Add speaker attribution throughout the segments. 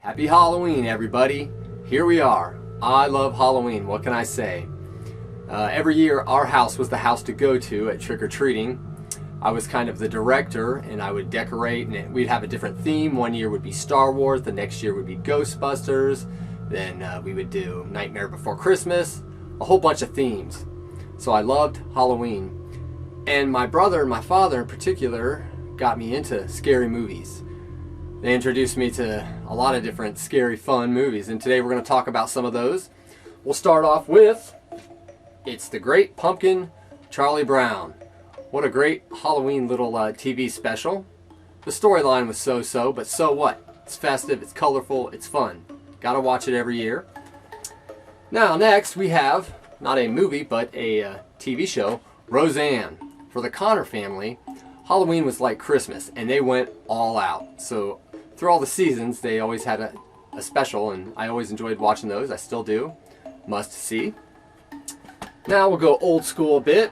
Speaker 1: Happy Halloween, everybody. Here we are. I love Halloween. What can I say? Every year, our house was the house to go to at trick-or-treating. I was kind of the director, and I would decorate, and we'd have a different theme. One year would be Star Wars, the next year would be Ghostbusters, then we would do Nightmare Before Christmas, a whole bunch of themes. So I loved Halloween. And my brother and my father in particular got me into scary movies. They introduced me to a lot of different scary, fun movies, and today we're going to talk about some of those. We'll start off with It's the Great Pumpkin, Charlie Brown. What a great Halloween little TV special. The storyline was so-so, but so what? It's festive, it's colorful, it's fun. Gotta watch it every year. Now next we have, not a movie, but a TV show, Roseanne. For the Connor family, Halloween was like Christmas, and they went all out. So through all the seasons, they always had a special, and I always enjoyed watching those. I still do. Must see. Now we'll go old school a bit.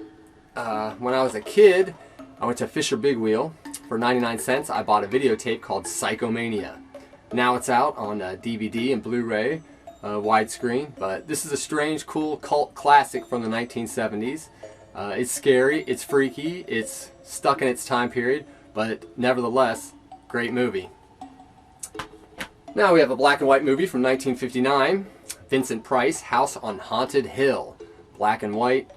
Speaker 1: When I was a kid, I went to Fisher Big Wheel. For 99 cents, I bought a videotape called Psychomania. Now it's out on DVD and Blu-ray, widescreen, but this is a strange, cool cult classic from the 1970s. It's scary, it's freaky, it's stuck in its time period, but nevertheless, great movie. Now we have a black and white movie from 1959, Vincent Price, House on Haunted Hill. Black and white.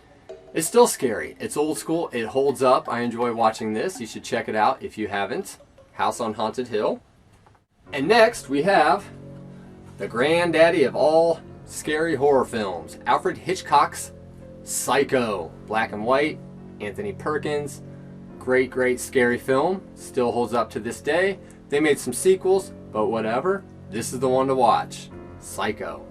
Speaker 1: It's still scary. It's old school. It holds up. I enjoy watching this. You should check it out if you haven't. House on Haunted Hill. And next we have the granddaddy of all scary horror films, Alfred Hitchcock's Psycho. Black and white. Anthony Perkins. Great, great scary film. Still holds up to this day. They made some sequels, but whatever. This is the one to watch. Psycho.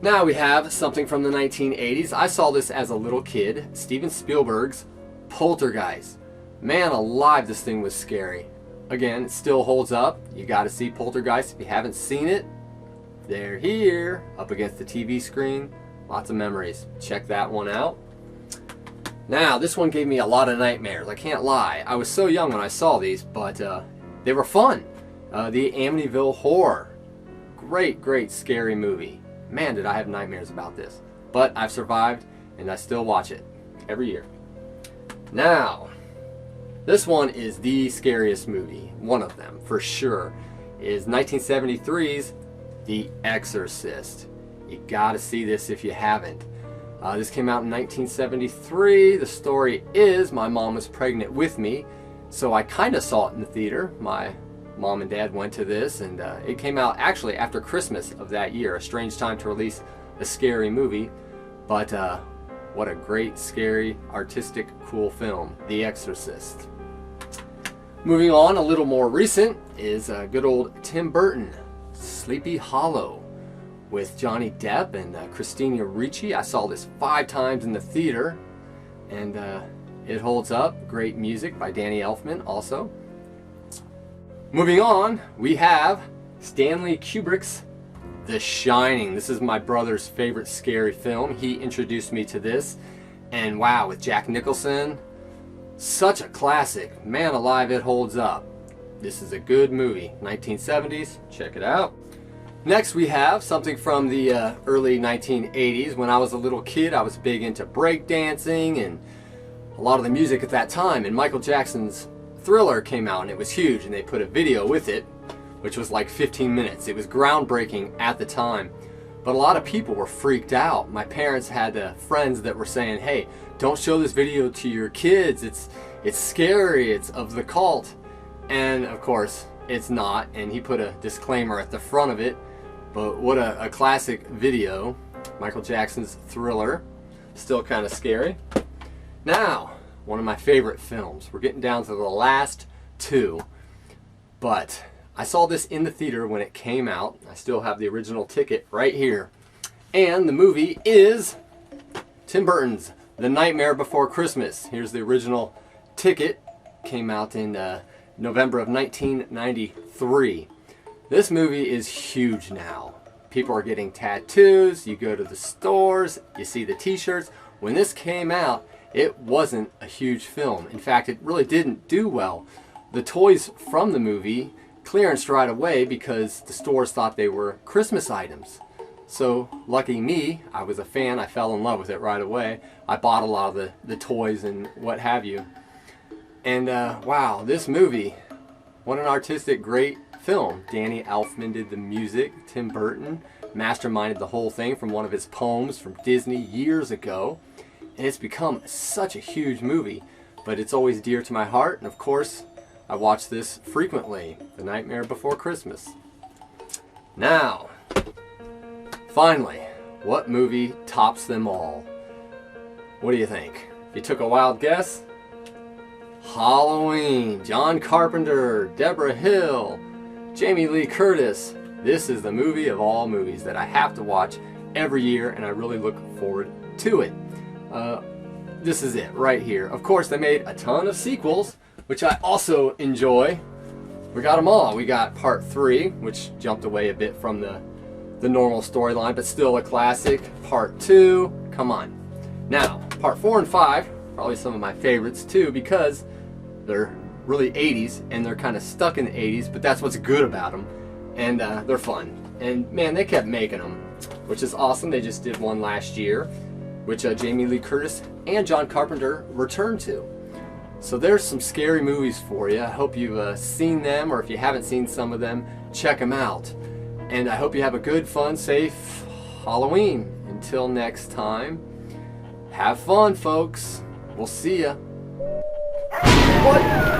Speaker 1: Now we have something from the 1980s. I saw this as a little kid. Steven Spielberg's Poltergeist. Man alive, this thing was scary. Again, it still holds up. You got to see Poltergeist if you haven't seen it. They're here, up against the TV screen. Lots of memories. Check that one out. Now, this one gave me a lot of nightmares. I can't lie. I was so young when I saw these, but they were fun. The Amityville Horror. Great, great scary movie. Man, did I have nightmares about this. But I've survived, and I still watch it every year. Now, this one is the scariest movie. One of them, for sure, is 1973's The Exorcist. You gotta see this if you haven't. This came out in 1973. The story is my mom was pregnant with me, so I kind of saw it in the theater. My mom and dad went to this, and it came out actually after Christmas of that year. A strange time to release a scary movie, but what a great, scary, artistic, cool film, The Exorcist. Moving on, a little more recent is good old Tim Burton, Sleepy Hollow, with Johnny Depp and Christina Ricci. I saw this 5 times in the theater, and it holds up. Great music by Danny Elfman also. Moving on, we have Stanley Kubrick's The Shining. This is my brother's favorite scary film. He introduced me to this, and wow, with Jack Nicholson, such a classic. Man alive, it holds up. This is a good movie. 1970s, check it out. Next we have something from the early 1980s. When I was a little kid, I was big into breakdancing and a lot of the music at that time, and Michael Jackson's Thriller came out, and it was huge, and they put a video with it, which was like 15 minutes. It was groundbreaking at the time, but a lot of people were freaked out. My parents had friends that were saying, hey, don't show this video to your kids. It's scary. It's of the cult. And of course, it's not, and he put a disclaimer at the front of it, but what a classic video. Michael Jackson's Thriller. Still kind of scary. Now, one of my favorite films. We're getting down to the last 2, but I saw this in the theater when it came out. I still have the original ticket right here. And the movie is Tim Burton's The Nightmare Before Christmas. Here's the original ticket. Came out in November of 1993. This movie is huge now. People are getting tattoos. You go to the stores, you see the t-shirts. When this came out, it wasn't a huge film. In fact, it really didn't do well. The toys from the movie clearance right away because the stores thought they were Christmas items. So lucky me, I was a fan, I fell in love with it right away. I bought a lot of the toys and what have you. And wow, this movie, what an artistic, great film. Danny Elfman did the music, Tim Burton masterminded the whole thing from one of his poems from Disney years ago. And it's become such a huge movie, but it's always dear to my heart. And of course, I watch this frequently, The Nightmare Before Christmas. Now, finally, what movie tops them all? What do you think? If you took a wild guess, Halloween, John Carpenter, Deborah Hill, Jamie Lee Curtis. This is the movie of all movies that I have to watch every year, and I really look forward to it. This is it right here. Of course, they made a ton of sequels, which I also enjoy. We got them all. We got part 3, which jumped away a bit from the normal storyline, but still a classic. Part 2, come on. Now, part 4 and 5, probably some of my favorites too, because they're really 80s and they're kind of stuck in the 80s, but that's what's good about them. And they're fun. And man, they kept making them, which is awesome. They just did one last year, which Jamie Lee Curtis and John Carpenter returned to. So there's some scary movies for you. I hope you've seen them, or if you haven't seen some of them, check them out. And I hope you have a good, fun, safe Halloween. Until next time, have fun, folks. We'll see ya. What?